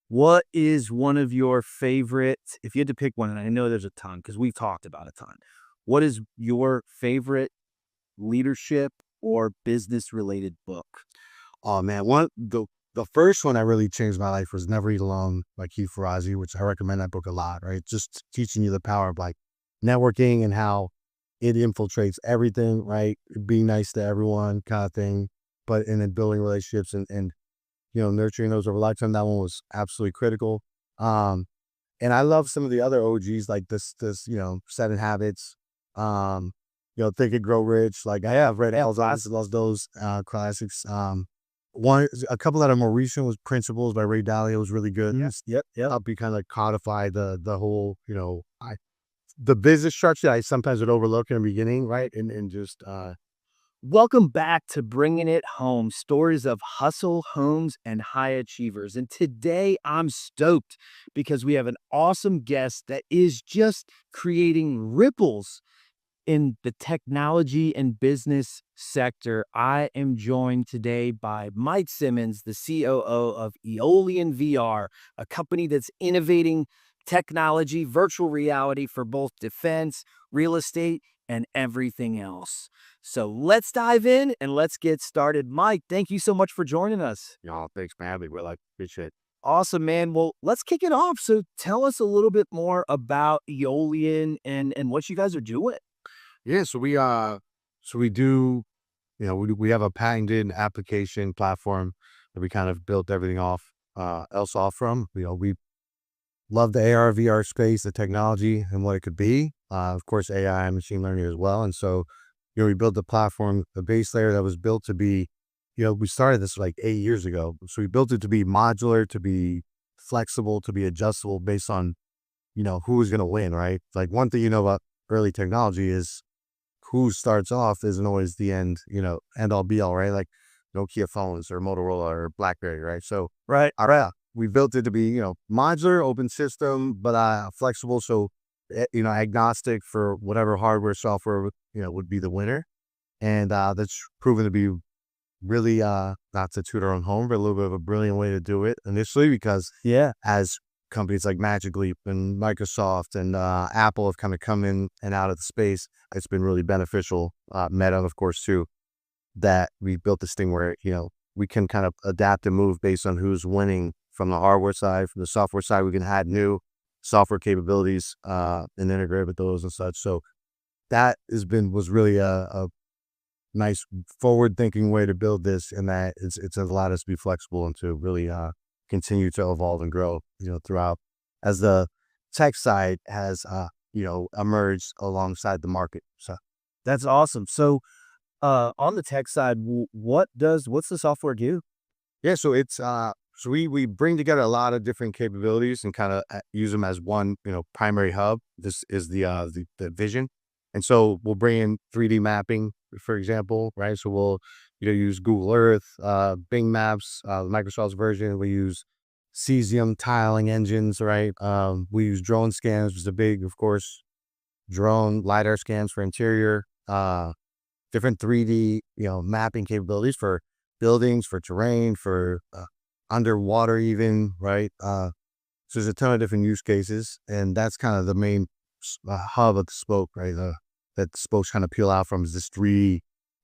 What is one of your favorite, if you had to pick one, and I know there's a ton because we've talked about a ton. What is your favorite leadership or business related book? Oh man, the first one that really changed my life was Never Eat Alone by Keith Ferrazzi, which I recommend that book a lot, right? Just teaching you the power of like networking and how it infiltrates everything, right? Being nice to everyone kind of thing, but and then building relationships and nurturing those over a lifetime. That one was absolutely critical. Um, and I love some of the other OGs like this, Seven Habits, um, Think and Grow Rich. Like I have read all those classics. A couple that are more recent was Principles by Ray Dalio was really good. Yes. Yep. Yep. Help you kind of codify the whole, the business structure I sometimes would overlook in the beginning, right? And just Welcome back to Bringing It Home, stories of hustle, homes, and high achievers. And today I'm stoked because we have an awesome guest that is just creating ripples in the technology and business sector. I am joined today by Mike Simmons, the COO of Eolian VR, a company that's innovating technology, virtual reality for both defense, real estate, and everything else. So let's dive in and let's get started. Mike, thank you so much for joining us. y'all, thanks for having me. Well, I appreciate it. Awesome, man. Well, let's kick it off. So tell us a little bit more about Eolian and what you guys are doing. Yeah, so we do, we have a patented application platform that we kind of built everything else off from. We love the AR VR space, the technology and what it could be. Of course, AI and machine learning as well. And so, we built a platform, a base layer that was built to be, we started this like 8 years ago. So we built it to be modular, to be flexible, to be adjustable based on, who's going to win, right? Like one thing about early technology is who starts off isn't always the end all be all, right? Like Nokia phones or Motorola or BlackBerry, right? So Right. we built it to be, modular, open system, but flexible. So, agnostic for whatever hardware, software, would be the winner. And that's proven to be really, not to toot our own home, but a little bit of a brilliant way to do it initially, because Yeah. as companies like Magic Leap and Microsoft and Apple have kind of come in and out of the space, it's been really beneficial. Meta, of course, too, that we built this thing where, we can kind of adapt and move based on who's winning from the hardware side. From the software side, we can add new software capabilities and integrate with those and such. So that was really a nice forward thinking way to build this, and that it's allowed us to be flexible and to really continue to evolve and grow, throughout as the tech side has, emerged alongside the market. So That's awesome. So, on the tech side, what's the software do? yeah, so we bring together a lot of different capabilities and kind of use them as one, primary hub. This is the vision. And so we'll bring in 3D mapping, for example, right? So we'll, use Google Earth, Bing Maps, Microsoft's version. We use cesium tiling engines, right? We use drone scans, which is a big, of course, drone LiDAR scans for interior, different 3D, mapping capabilities for buildings, for terrain, for underwater even, right? So there's a ton of different use cases, and that's kind of the main hub of the spoke, right? That spokes kind of peel out from is this 3D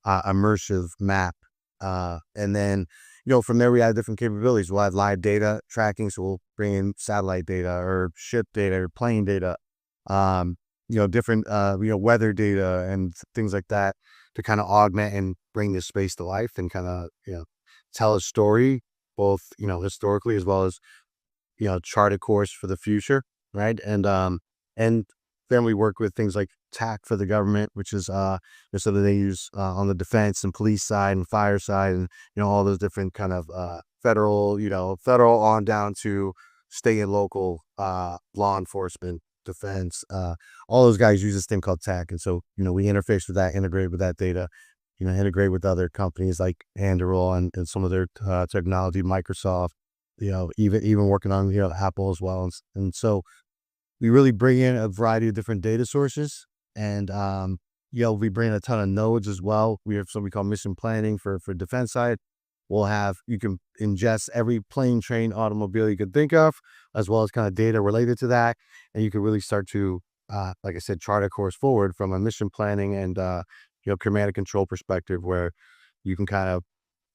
immersive map. And then, from there we have different capabilities. We'll have live data tracking, so we'll bring in satellite data or ship data or plane data, different, weather data and things like that to kind of augment and bring this space to life and kind of, tell a story, both, historically as well as, chart a course for the future, right? And then we work with things like TAC for the government, which is something they use on the defense and police side and fire side, and all those different kind of federal on down to state and local law enforcement, defense. All those guys use this thing called TAC, and so we interface with that, integrate with that data, integrate with other companies like Anduril and some of their technology, Microsoft, even working on, Apple as well. And so we really bring in a variety of different data sources, and, we bring in a ton of nodes as well. We have something we call mission planning for defense side. will have, you can ingest every plane, train, automobile you could think of, as well as kind of data related to that. And you can really start to, like I said, chart a course forward from a mission planning and, command and control perspective, where you can kind of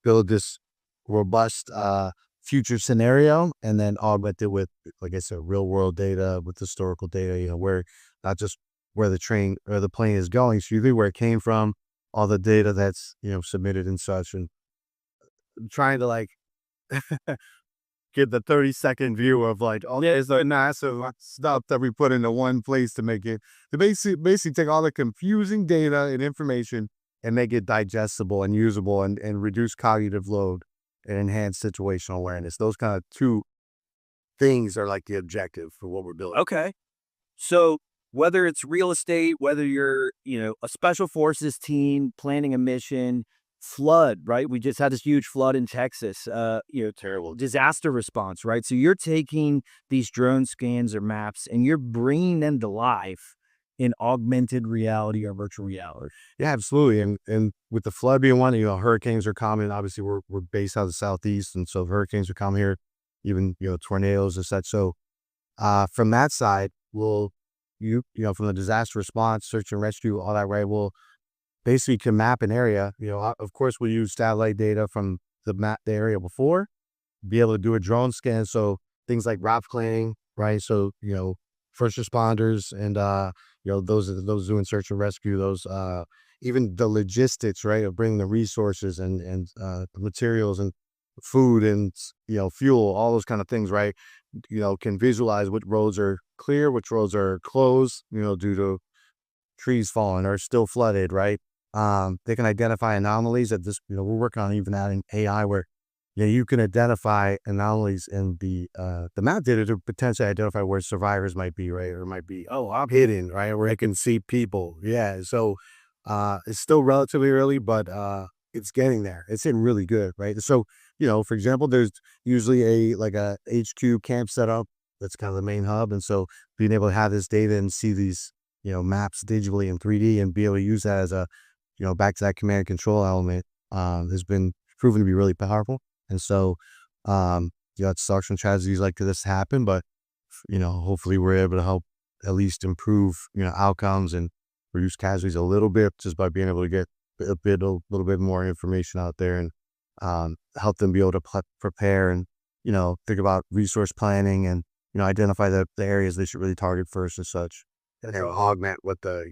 build this robust future scenario and then augment it with, like I said, real world data, with historical data, where not just where the train or the plane is going, so usually where it came from, all the data that's, submitted and such, and trying to like get the 30-second view of like, oh yeah, it's the massive stuff that we put into one place to make it, to basically take all the confusing data and information and make it digestible and usable, and reduce cognitive load and enhance situational awareness. Those kind of two things are like the objective for what we're building. Okay. So whether it's real estate, whether you're, a special forces team planning a mission, flood, right? We just had this huge flood in Texas, Terrible. disaster response, right? So you're taking these drone scans or maps and you're bringing them to life in augmented reality or virtual reality. Yeah, absolutely. And with the flood being one, hurricanes are common. Obviously, we're based out of the southeast, and so hurricanes are common here, even tornadoes and such. So from that side, we'll from the disaster response, search and rescue, all that, right? We'll basically can map an area. Of course, we'll use satellite data from the area before, be able to do a drone scan. So things like route planning, right? So, first responders and, those doing search and rescue, those, even the logistics, right, of bringing the resources and the materials and food and, fuel, all those kind of things, right? Can visualize what roads are clear, which roads are closed, due to trees falling or still flooded, right? They can identify anomalies at this, we're working on even adding AI where, you can identify anomalies in the map data to potentially identify where survivors might be, right? Or might be, oh, I'm hidden, right? Where I can see people. Yeah. So, it's still relatively early, but, it's getting there. It's getting really good, right? So, for example, there's usually like a HQ camp setup. That's kind of the main hub. And so being able to have this data and see these, maps digitally in 3D and be able to use that as a, back to that command and control element, has been proven to be really powerful. And so, it sucks when tragedies like this happen, but, hopefully we're able to help at least improve, outcomes and reduce casualties a little bit, just by being able to get a little bit more information out there, and, help them be able to prepare and, think about resource planning and, identify the areas they should really target first and such, and augment what the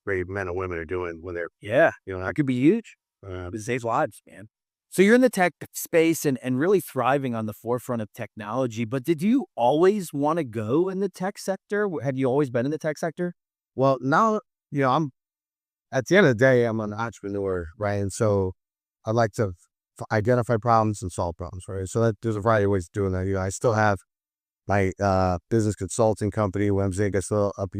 brave men and women are doing when they're, Yeah, not, that could be huge. It saves lives, man. So you're in the tech space and really thriving on the forefront of technology, but did you always want to go in the tech sector? Have you always been in the tech sector? well, now, I'm at the end of the day, I'm an entrepreneur, right? And so I like to identify problems and solve problems, right? So there's a variety of ways of doing that. I still have my business consulting company, Wemzig. I still up,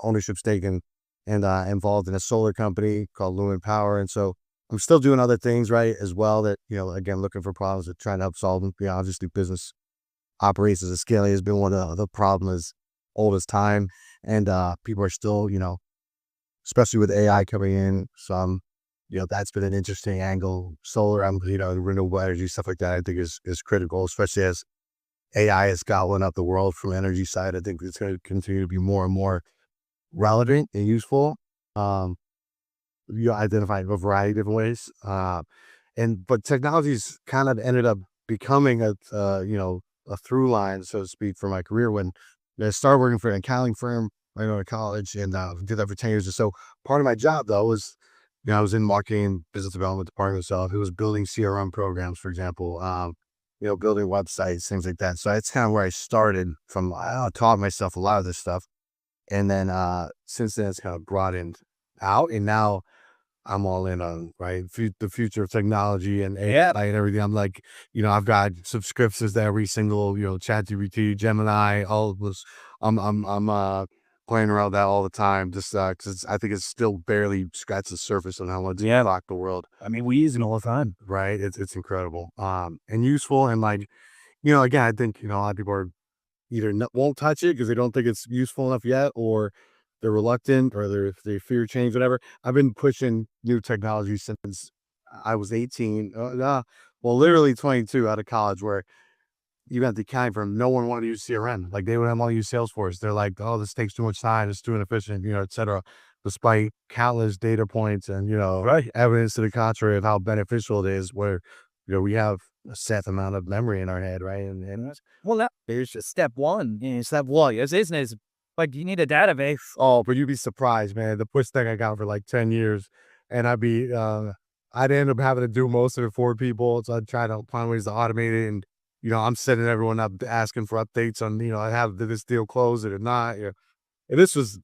ownership stake and involved in a solar company called Lumen Power. And so I'm still doing other things, right, as well, that, again, looking for problems and trying to help solve them. Obviously business operations at scaling has been one of the problems as old as time. And people are still, especially with AI coming in, some, that's been an interesting angle. Solar, renewable energy, stuff like that, I think is critical, especially as AI has gotten up the world from energy side. I think it's going to continue to be more and more relevant and useful. Um, you identify a variety of different ways. But technology's kind of ended up becoming a through line, so to speak, for my career. When I started working for an accounting firm right out of college, and did that for 10 years or so. Part of my job though was, I was in marketing business development department itself. It was building CRM programs, for example, building websites, things like that. So that's kind of where I started from. I taught myself a lot of this stuff. And then since then it's kind of broadened out, and now I'm all in on, right, the future of technology and AI and everything. I'm like, I've got subscriptions to every single, ChatGPT, Gemini, all of this. I'm playing around with that all the time, just because I think it's still barely scratched the surface on how much it's Yeah. rocked the world. I mean, we use it all the time. Right? It's incredible, and useful, and like, again, I think, a lot of people are either won't touch it because they don't think it's useful enough yet, or they're reluctant, or they fear change, whatever. I've been pushing new technology since I was 18. well, literally 22 out of college where even at the accounting firm, no one wanted to use CRM. Like they would have all use Salesforce. They're like, oh, this takes too much time. It's too inefficient, et cetera. Despite countless data points and, Right. evidence to the contrary of how beneficial it is, where, we have a set amount of memory in our head, right? And Right. Well, that there's just step one. Step one is like you need a database. oh, but you'd be surprised, man. The pushback I got for like 10 years, and I'd end up having to do most of it for people. So I'd try to find ways to automate it. And, I'm setting everyone up, asking for updates on, I have, did this deal close it or not? Yeah. And this was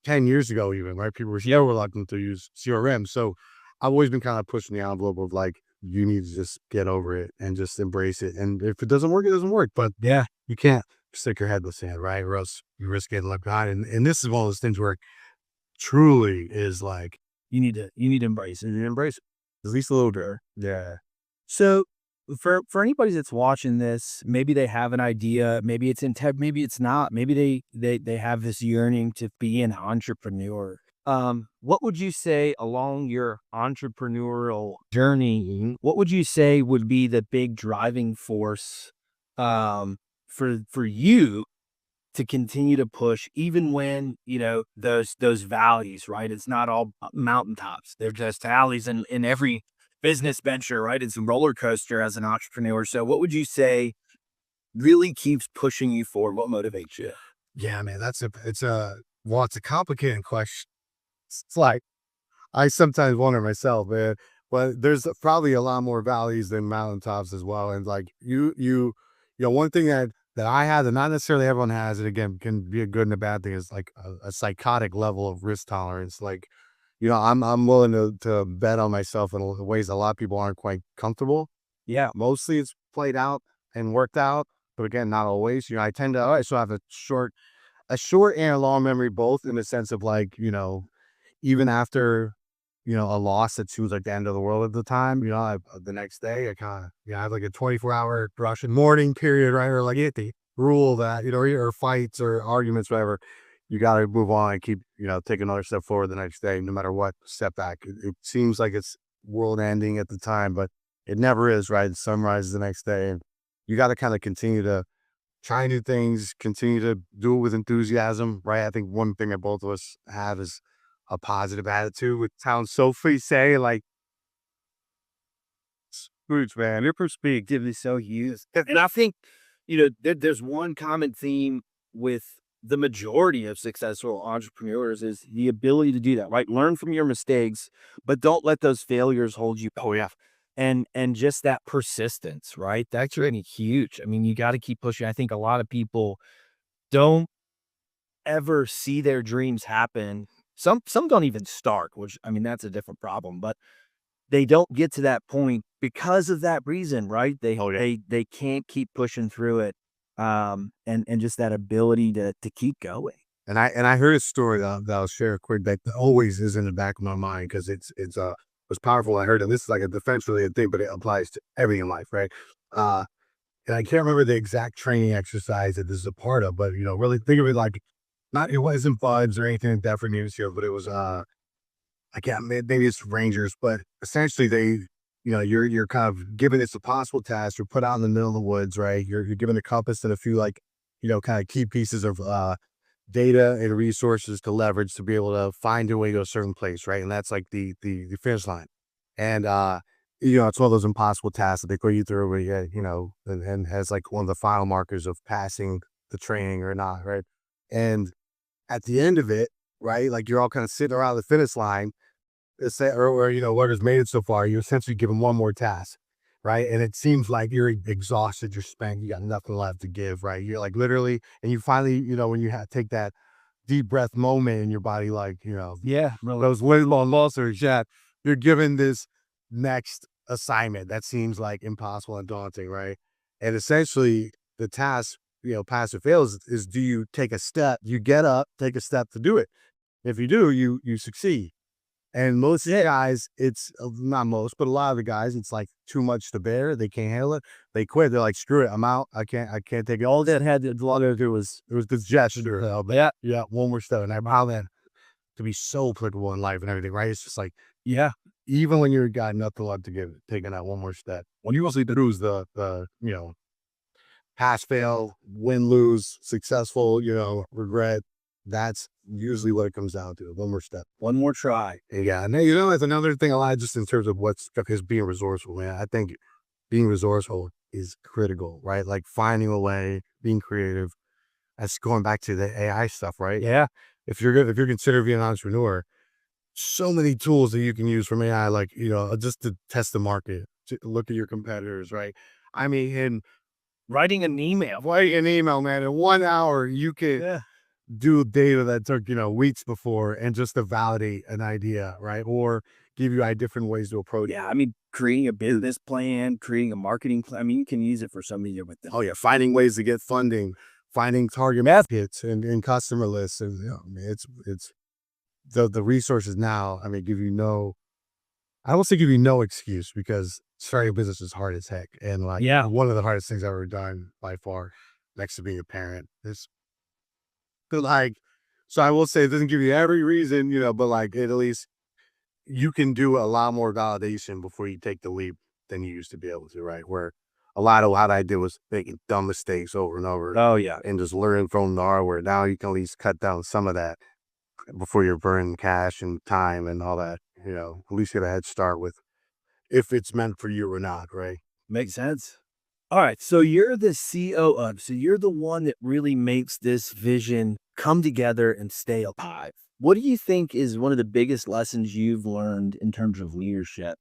10 years ago, even, right? People were so reluctant to use CRM. So I've always been kind of pushing the envelope of like, you need to just get over it and just embrace it. And if it doesn't work, it doesn't work. But Yeah. you can't stick your head in the sand, right? Or else you risk getting left behind. And this is one of those things where it truly is like, You need to embrace you it. need to embrace it. At least a little bit. Yeah. So for anybody that's watching this, maybe they have an idea, maybe it's maybe it's not, maybe they have this yearning to be an entrepreneur. What would you say along your entrepreneurial journey? What would you say would be the big driving force for you to continue to push even when, those valleys, right? It's not all mountaintops. They're just valleys in every business venture, right? It's a roller coaster as an entrepreneur. So what would you say really keeps pushing you forward? What motivates you? Yeah, man. Well, it's a complicated question. It's like, I sometimes wonder myself, man, but there's probably a lot more valleys than mountaintops as well. And like one thing that I have that not necessarily everyone has, and again can be a good and a bad thing, is like a psychotic level of risk tolerance. Like, I'm willing to bet on myself in ways a lot of people aren't quite comfortable. Yeah. Mostly it's played out and worked out, but again, not always. I tend to I also have a short and a long memory both in the sense of like, even after, a loss that seems like the end of the world at the time, the next day, I kind of, I have like a 24-hour Russian mourning period, right? Or like the rule that, or fights or arguments, whatever, you got to move on and keep, take another step forward the next day, no matter what setback. It seems like it's world ending at the time, but it never is, right? The sun rises the next day. And you got to kind of continue to try new things, continue to do it with enthusiasm, right? I think one thing that both of us have is a positive attitude, which sounds so cliche, like Scrooge, man. Your perspective is so huge. And I think, there's one common theme with the majority of successful entrepreneurs is the ability to do that, right? Learn from your mistakes, but don't let those failures hold you. Oh yeah. And just that persistence, right? That's really huge. I mean, you got to keep pushing. I think a lot of people don't ever see their dreams happen. Some don't even start, which I mean that's a different problem, but they don't get to that point because of that reason, right? They Oh yeah. they can't keep pushing through it. And just that ability to keep going. And I heard a story that I'll share quick that always is in the back of my mind because it was powerful. I heard, and this is like a defense related thing, but it applies to everything in life, right? Uh, and I can't remember the exact training exercise that this is a part of, but really think of it like not it wasn't buds or anything like that for news here, but it was I can't maybe it's rangers, but essentially you're kind of given this impossible task. You're put out in the middle of the woods, right? You're given a compass and a few like kind of key pieces of data and resources to leverage to be able to find your way to a certain place, right? And that's like the finish line. And it's one of those impossible tasks that they put you through where and has like one of the final markers of passing the training or not, right? And at the end of it, right, like you're all kind of sitting around the finish line, or whoever's made it so far, you're essentially given one more task, right? And it seems like you're exhausted, you're spent, you got nothing left to give, right? You're like literally, and you finally, when you take that deep breath moment in your body, like, Yeah, really. those win long losses, yeah, you're given this next assignment that seems like impossible and daunting, right? And essentially the task, pass or fail is do you take a step, you get up, take a step to do it. If you do, you succeed. And most guys, it's not most, but a lot of the guys, it's like too much to bear. They can't handle it. They quit. They're like, screw it, I'm out. I can't take it. All that had to, all they had to do was it was this gesture. But yeah, one more step. And I found that to be so applicable in life and everything, right? It's just like Yeah. even when you've got nothing left to give, taking that one more step. When you mostly lose pass, fail, win, lose, successful, regret. That's usually what it comes down to. One more step. One more try. Yeah. And that's another thing I like just in terms of what's is being resourceful, man. I think being resourceful is critical, right? Like finding a way, being creative. That's going back to the AI stuff, right? Yeah. If you're considering being an entrepreneur, so many tools that you can use from AI, like, just to test the market, to look at your competitors, right? I mean, in Writing an email. write an email, man, in 1 hour, you could Yeah. do data that took, weeks before and just to validate an idea, right? Or give you different ways to approach. Yeah, I mean, creating a business plan, creating a marketing plan. I mean, you can use it for so many different things. Oh yeah, finding ways to get funding, finding target markets and customer lists, and I mean, it's the resources now. I mean, I don't say give you no excuse because starting a business is hard as heck, and like Yeah, one of the hardest things I've ever done by far, next to being a parent, is but like. So I will say it doesn't give you every reason, but like at least you can do a lot more validation before you take the leap than you used to be able to, right? Where a lot of what I did was making dumb mistakes over and over oh, yeah. and just learning from the hardware. Now you can at least cut down some of that before you're burning cash and time and all that, at least get a head start with if it's meant for you or not, right? Makes sense. All right, so you're the COO, so you're the one that really makes this vision come together and stay alive. What do you think is one of the biggest lessons you've learned in terms of leadership,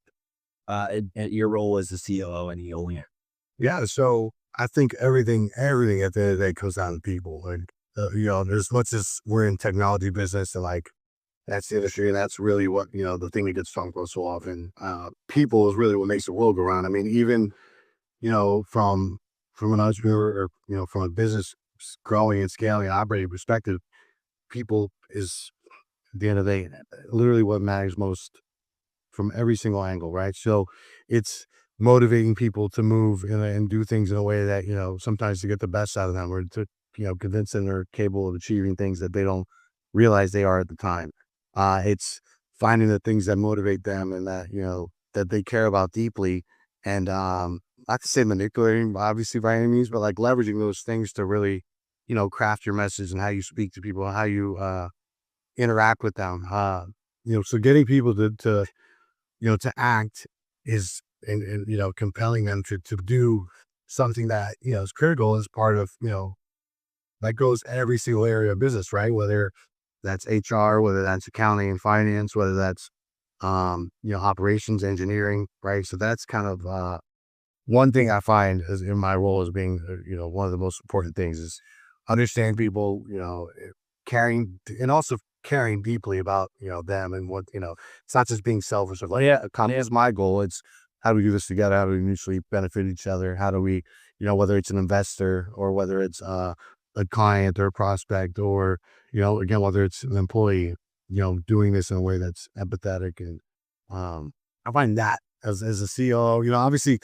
at your role as the COO and Eolian? Yeah. So I think everything at the end of the day comes down to people. Like, there's much as we're in technology business and like that's the industry, and that's really what the thing that gets talked about so often. People is really what makes the world go round. I mean, even from an entrepreneur or from a business growing and scaling and operating perspective, people is at the end of the day literally what matters most from every single angle, right? So it's motivating people to move and do things in a way that, sometimes to get the best out of them or to, convince them they're capable of achieving things that they don't realize they are at the time. It's finding the things that motivate them and that, that they care about deeply. And not to say manipulating, obviously, by any means, but like leveraging those things to really, craft your message and how you speak to people, how you interact with them. So getting people to act is and compelling them to do something that is critical as part of that goes every single area of business, right? Whether that's HR, whether that's accounting and finance, whether that's operations, engineering, right? So that's kind of one thing I find is in my role as being one of the most important things is understand people, caring and also caring deeply about them and what it's not just being selfish of like accomplish my goal. It's how do we do this together? How do we mutually benefit each other? How do we whether it's an investor or whether it's a client or a prospect or again whether it's an employee, doing this in a way that's empathetic and I find that as a CEO, obviously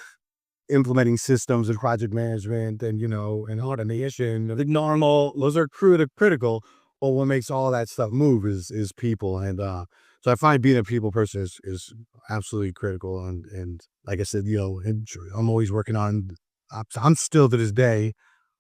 implementing systems and project management and and automation, the normal, those are critical. But what makes all that stuff move is people. And so I find being a people person is absolutely critical. And like I said, I'm always working on. I'm still to this day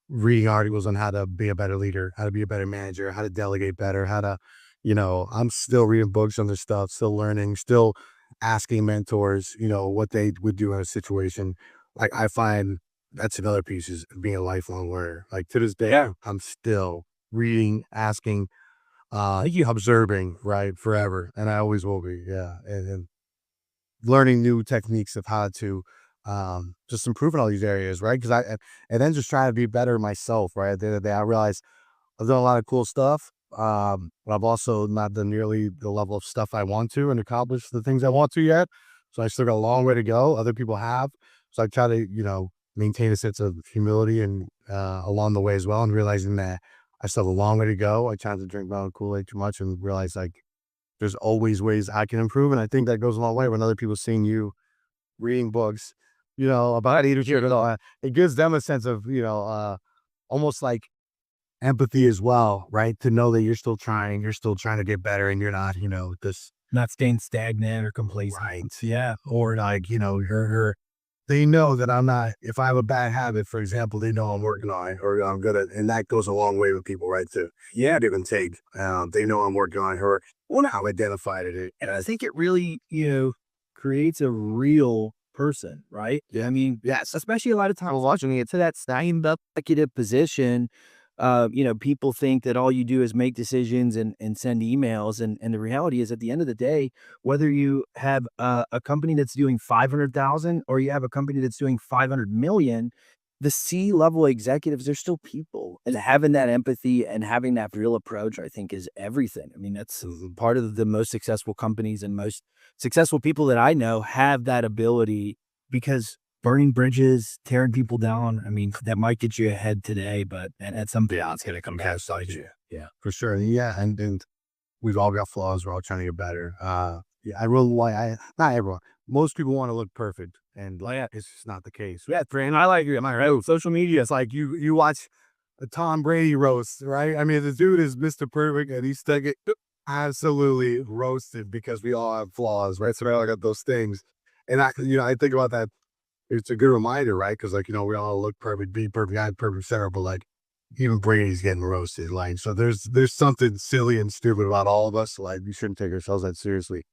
reading articles on how to be a better leader, how to be a better manager, how to delegate better, how to, I'm still reading books on this stuff, still learning, still asking mentors, what they would do in a situation. Like I find that's another piece is being a lifelong learner. Like to this day, I'm still reading, asking, observing, right, forever, and I always will be. Yeah, and learning new techniques of how to just improve in all these areas, right? Because and then just try to be better myself, right? At the end of the day, I realize I've done a lot of cool stuff, but I've also not done nearly the level of stuff I want to and accomplish the things I want to yet. So I still got a long way to go. Other people have, so I try to maintain a sense of humility and along the way as well, and realizing that I still have a long way to go. I try to drink my own Kool-Aid too much and realize like there's always ways I can improve, and I think that goes a long way when other people seeing you reading books, about leadership and all that. It gives them a sense of, almost like empathy as well, right? To know that you're still trying to get better and you're not, this. Not staying stagnant or complacent. Right. Yeah. Or like, they know that I'm not, if I have a bad habit, for example, they know I'm working on it or I'm good at, and that goes a long way with people, right? To, yeah, give and take. They know I'm working on it or well, how identified it. And I think it really, creates a real person, right? I Yeah. mean, Yes. especially a lot of times watching it to that stand up executive position, people think that all you do is make decisions and send emails. And the reality is at the end of the day, whether you have a company that's doing 500,000 or you have a company that's doing 500 million, the C-level executives, they're still people. And having that empathy and having that real approach, I think, is everything. I mean, that's Mhm. part of the most successful companies and most successful people that I know have that ability because burning bridges, tearing people down, I mean, that might get you ahead today, but at some point Yeah. it's gonna come back Yeah. to bite you. Yeah. For sure. Yeah. And we've all got flaws. We're all trying to get better. Yeah, I really why I not everyone. Most people want to look perfect, and like Yeah. it's just not the case. Yeah, Fran, I like you. Am I right? Social media, it's like you watch a Tom Brady roast, right? I mean, the dude is Mr. Perfect, and he's stuck it absolutely roasted because we all have flaws, right? So we all got those things, and I think about that. It's a good reminder, right? Because like we all look perfect, be perfect, I perfect, Sarah, but like even Brady's getting roasted. Like, so there's something silly and stupid about all of us. Like, we shouldn't take ourselves that seriously,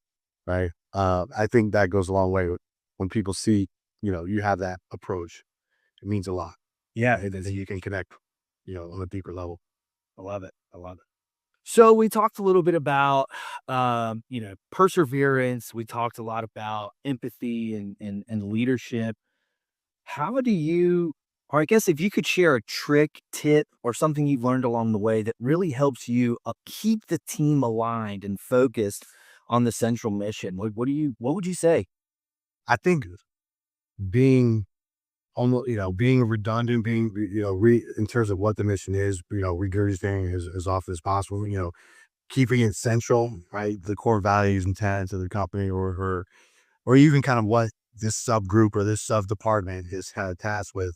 right? I think that goes a long way when people see, you have that approach. It means a lot, Yeah. right? That you can connect, on a deeper level. I love it. I love it. So we talked a little bit about, perseverance. We talked a lot about empathy and leadership. How do you, or I guess if you could share a trick, tip, or something you've learned along the way that really helps you keep the team aligned and focused on the central mission, what would you say? I think being almost, being redundant, being, in terms of what the mission is, regurgitating as often as possible, keeping it central, right? The core values and tenets of the company or even kind of what this subgroup or this sub department is kind of tasked with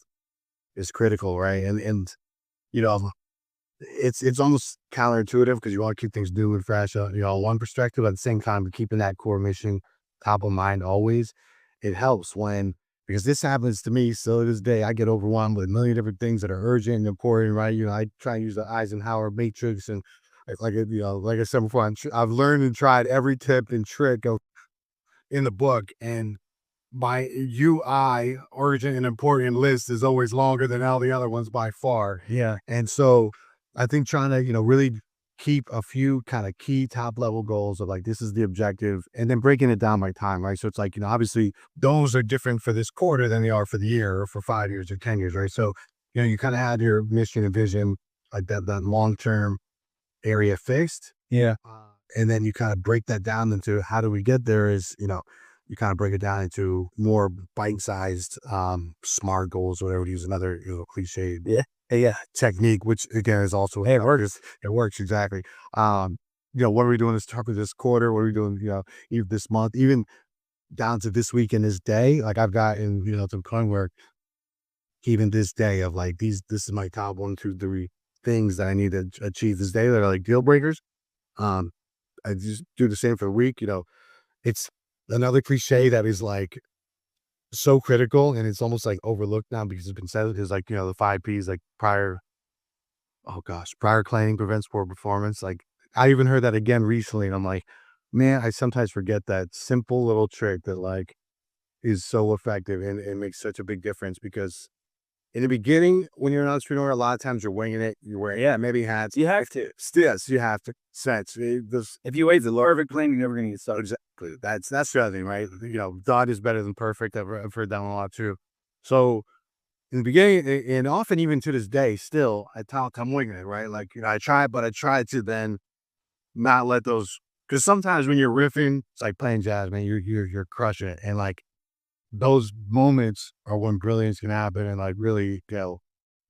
is critical, right? And you know, it's almost counterintuitive because you want to keep things new and fresh, one perspective. At the same time, keeping that core mission top of mind always, it helps when because this happens to me still to this day. I get overwhelmed with a million different things that are urgent and important, right? I try and use the Eisenhower matrix and like I said before, I've learned and tried every tip and trick in the book, and my UI urgent and important list is always longer than all the other ones by far. Yeah. And so I think trying to, really keep a few kind of key top level goals of like, this is the objective, and then breaking it down by time, right? So it's like, obviously those are different for this quarter than they are for the year or for 5 years or 10 years, right? So, you kind of had your mission and vision, like that long term area fixed. Yeah. And then you kind of break that down into how do we get there is, you kind of break it down into more bite-sized, SMART goals, or whatever, to use another, cliche Yeah. Yeah. technique, which again is also, Hey, it works. it works exactly. What are we doing this top of this quarter? What are we doing, even this month, even down to this week and this day? Like I've gotten, to the point where even this day of like this is my top one, two, three things that I need to achieve this day that are like deal breakers. Um, I just do the same for the week. It's another cliche that is like so critical and it's almost like overlooked now because it's been said is like, the 5 Ps, like prior planning prevents poor performance. Like I even heard that again recently and I'm like, man, I sometimes forget that simple little trick that like is so effective and it makes such a big difference because in the beginning, when you're an entrepreneur, a lot of times you're winging it. You wear, yeah, maybe hats. You have to. Yes, you have to. Sense. This If you wait the perfect plan, you're never gonna get started. exactly. That's the other thing, right? Done is better than perfect. I've heard that one a lot too. So in the beginning, and often even to this day, still I talk, I'm winging it, right? Like I try to then not let those because sometimes when you're riffing, it's like playing jazz, man. You're crushing it, and like those moments are when brilliance can happen, and like really,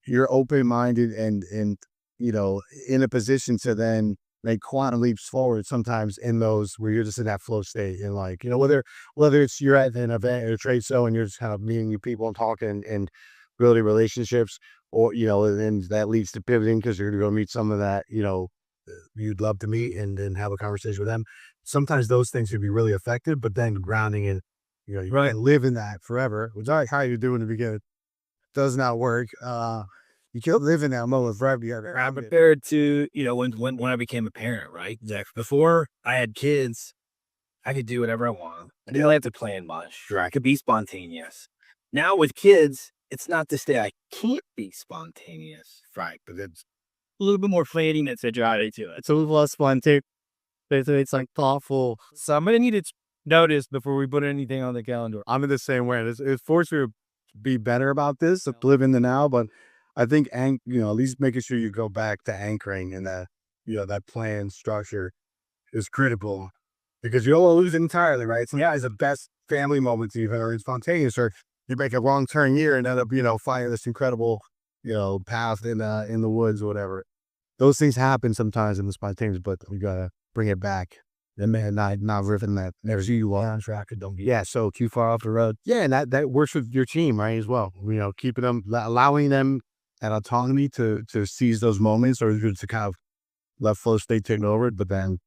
you're open minded and you know in a position to then make quantum leaps forward sometimes in those where you're just in that flow state and like whether it's you're at an event or a trade show and you're just kind of meeting new people and talking and building relationships or and then that leads to pivoting because you're going to go meet some of that you'd love to meet and then have a conversation with them sometimes those things can be really effective, but then grounding it, you Right. can't live in that forever, which I how you do in the beginning does not work. You can't live in that moment forever. You gotta I'm ground it. prepared to, when I became a parent, right? Exactly. Before I had kids, I could do whatever I want. I didn't really have to plan much, or I could be spontaneous. Now with kids, it's not to say I can't be spontaneous. Right, but it's A little bit more planning and sensuality to it. it's a little less fun too. It's like thoughtful. So I'm gonna need its notice before we put anything on the calendar. I'm in the same way. It's forced me to be better about this, to live in the now. But I think, at least making sure you go back to anchoring and that, that plan structure is critical because you don't want to lose it entirely, right? So yeah, it's the best family moments even, or it's spontaneous, or you make a wrong turn here and end up, finding this incredible, path in the woods or whatever. Those things happen sometimes in the spontaneous, but we gotta bring it back. And man, not ripping that there's you on track and don't get so too far off the road. Yeah, and that works with your team, right? As well. Keeping them allowing them that autonomy to seize those moments or to kind of let flow state take over, but then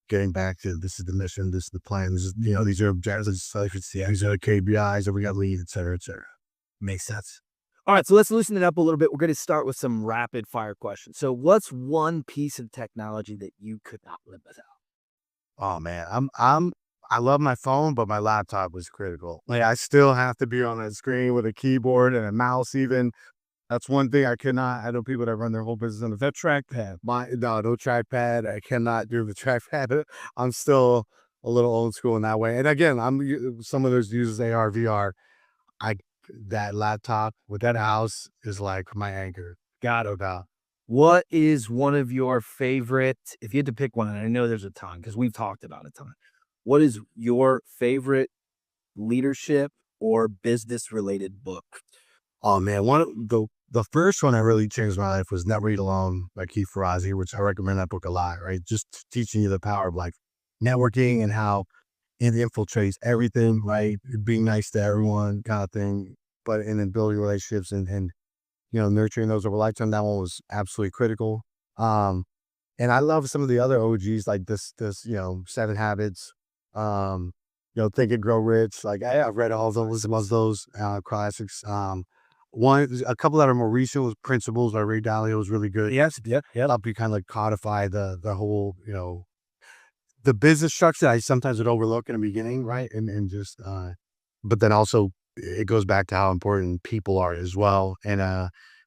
getting back to this is the mission, this is the plan, this is these are objectives, these are the KPIs that we got to lead, et cetera, et cetera. Makes sense. All right, so let's loosen it up a little bit. We're going to start with some rapid fire questions. So, what's one piece of technology that you could not live without? Oh man, I love my phone, but my laptop was critical. Like I still have to be on a screen with a keyboard and a mouse even. That's one thing I cannot. I know people that run their whole business on the trackpad. No trackpad. I cannot do the trackpad. I'm still a little old school in that way. And again, some of those uses AR, VR. I that laptop with that house is like my anchor. Got No it. doubt. What is one of your favorite, if you had to pick one, and I know there's a ton because we've talked about a ton. What is your favorite leadership or business related book? Oh man, one of the first one that really changed my life was Never Eat Alone by Keith Ferrazzi, which I recommend that book a lot, right? Just teaching you the power of like networking and how it infiltrates everything, right? Being nice to everyone kind of thing, but and then building relationships and nurturing those over a lifetime. That one was absolutely critical. Um, and I love some of the other OGs like this, Seven Habits, Think and Grow Rich. Like I've read all of those, most of those classics. A couple that are more recent was Principles by Ray Dalio was really good. Yes, yeah, yeah. Help you kind of like codify the whole, the business structure I sometimes would overlook in the beginning, right? And just but then also it goes back to how important people are as well. And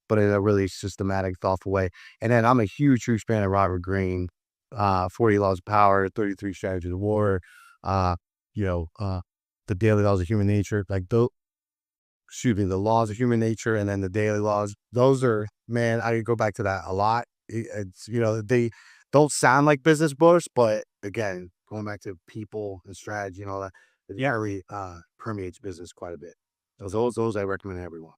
but in a really systematic, thoughtful way. And then I'm a huge fan of Robert Greene, 40 Laws of Power, 33 Strategies of War, uh, you know, uh, the daily laws of human nature, like those excuse me, the laws of human nature and then the daily laws. Those are, man, I could go back to that a lot. It's, they don't sound like business books, but again, going back to people and strategy and all that, it really permeates business quite a bit. Those I recommend to everyone.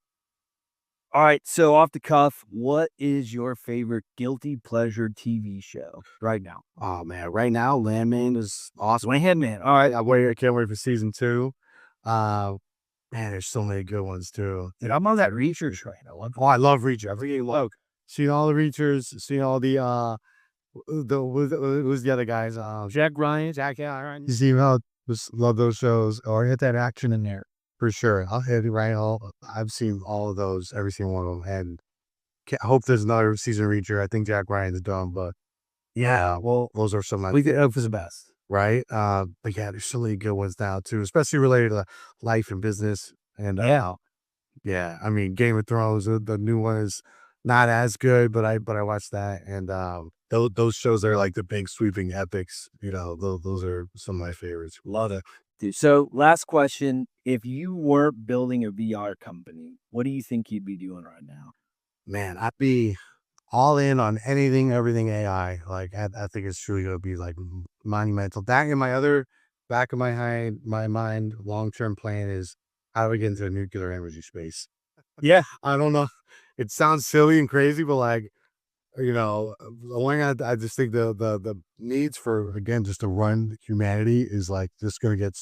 All right. So, off the cuff, what is your favorite guilty pleasure TV show right now? Oh man, right now, Landman is awesome. Swinghead Man. All right. I can't wait for season two. Uh, Man, there's so many good ones too. Dude, I'm on that research train. Oh, I love Reacher. I really love seen all the Reachers, seen all the who's the other guys? Jack Ryan, Jack Ryan. You see how just love those shows or hit that action in there for sure. I'll hit it right. I've seen all of those, every single one of them, and I hope there's another season of Reacher. I think Jack Ryan's done, but Yeah. Well, those are some of we could hope for the best. right? But yeah, there's so many good ones now too, especially related to life and business. And Yeah. yeah, I mean, Game of Thrones, the new one is not as good, but I watched that, and those shows are like the big sweeping epics. Those are some of my favorites. Love it. Dude, so, last question. If you weren't building a VR company, what do you think you'd be doing right now? Man, I'd be all in on anything, everything AI. Like I think it's truly gonna be like monumental. That in my other back of my mind, long term plan is how do we get into the nuclear energy space? Yeah. I don't know. It sounds silly and crazy, but like, the one I just think the needs for again just to run humanity is like just gonna get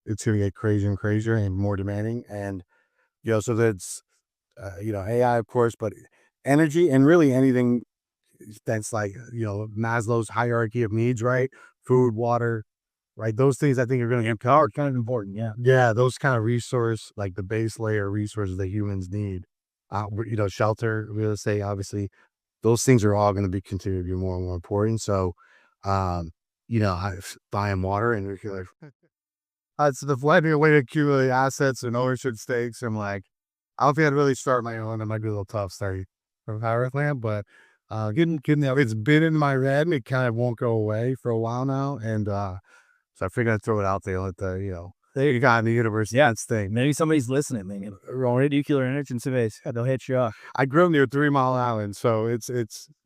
it's gonna get crazier and crazier and more demanding. And so that's AI of course, but energy and really anything that's like, Maslow's hierarchy of needs, right? food, water, right? Those things I think are going to get covered. Kind of important, yeah. Yeah, those kind of resource, like the base layer resources that humans need. Shelter, real estate, obviously, those things are all going to be continue to be more and more important. So, um, buying water and it's the finding a way to accumulate assets and ownership stakes. I'm like, I don't think I'd really start my own. It might be a little tough starting from Powerland, but getting it's been in my head and it kind of won't go away for a while now. And so I figured I'd throw it out there, let the guy in the universe Yeah. that's thing. Maybe somebody's listening, man. Nuclear energy in space. Yeah, they'll hit you up. I grew up near 3 Mile Island, so it's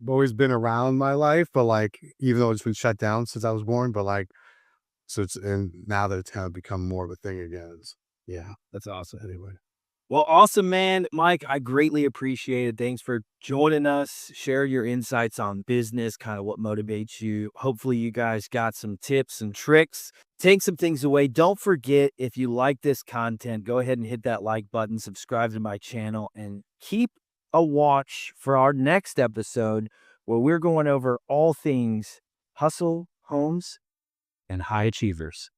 always been around my life, but like even though it's been shut down since I was born, but like so it's and now that it's kind of become more of a thing again. Yeah. That's awesome. Anyway. Well, awesome, man. Mike, I greatly appreciate it. Thanks for joining us. Share your insights on business, kind of what motivates you. Hopefully, you guys got some tips and tricks. Take some things away. Don't forget, if you like this content, go ahead and hit that like button, subscribe to my channel, and keep a watch for our next episode where we're going over all things hustle, homes, and high achievers.